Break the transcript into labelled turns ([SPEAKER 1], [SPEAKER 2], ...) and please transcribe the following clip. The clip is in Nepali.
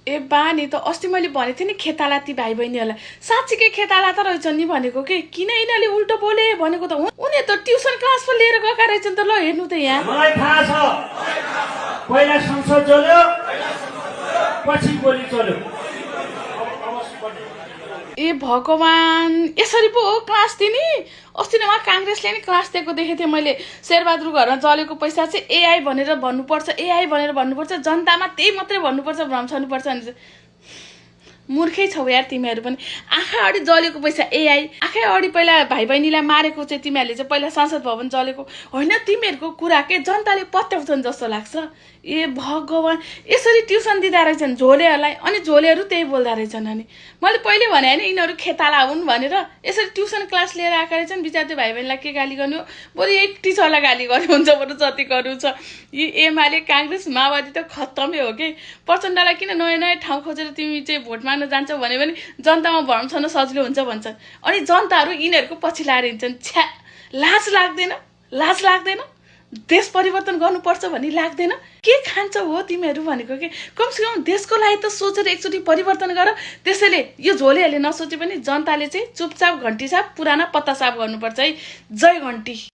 [SPEAKER 1] ए बानी त अस्ति मैले भनेको थिएँ नि खेताला ती भाइ बहिनीहरूलाई साँच्चीकै खेताला त रहेछन् नि भनेको के किन यिनीहरूले उल्टो बोले भनेको त उनी त ट्युसन क्लास पो लिएर गएका रहेछन् त ल हेर्नु त यहाँ
[SPEAKER 2] मलाई थाहा छ पहिला संसद चल्यो पछि गोली चल्यो
[SPEAKER 1] ए भगवान यसरी पो हो क्लास दिने अस्ति नै उहाँ काङ्ग्रेसले नि क्लास दिएको देखेको थिएँ मैले शेरबहादुर घरमा जलेको पैसा चाहिँ एआई भनेर भन्नुपर्छ एआई भनेर भन्नुपर्छ जनतामा त्यही मात्रै भन्नुपर्छ भ्रम छनुपर्छ भने मूर्खै छौ यार तिमीहरू पनि आँखा अगाडि जलेको पैसा एआई आँखा अगाडि पहिला भाइ बहिनीलाई मारेको चाहिँ तिमीहरूले चाहिँ पहिला संसद भवन जलेको होइन तिमीहरूको कुरा के जनताले पत्याउँछन् जस्तो लाग्छ ए भगवान यसरी ट्युसन दिँदा रहेछन् झोलेहरूलाई अनि झोलेहरू त्यही बोल्दा रहेछन् अनि मैले पहिले भने होइन यिनीहरू खेताला हुन् भनेर यसरी ट्युसन क्लास लिएर आएका रहेछन् बिचार त्यो भाइ बहिनीलाई के गाली गर्नु बरु यही टिचरलाई गाली गर्नु हुन्छ बरु जति गर्नु छ यी एमाले काङ्ग्रेस माओवादी त खत्तमै हो कि प्रचण्डलाई किन नयाँ नयाँ ठाउँ खोजेर तिमी चाहिँ भोट माग्न जान्छौ भने पनि जनतामा भ्रम छन सजिलो हुन्छ भन्छन् अनि जनताहरू यिनीहरूको पछि लाएर हिँड्छन् छ्या लाज लाग्दैन देश परिवर्तन गर्नुपर्छ भन्ने लाग्दैन के खान्छौ हो तिमीहरू भनेको के कमसेकम देशको लागि त सोचेर एकचोटि परिवर्तन गर त्यसैले यो झोलेहरूले नसोचे पनि जनताले चाहिँ चुपचाप घन्टी साफ पुराना पत्ता साफ गर्नुपर्छ है जय घन्टी।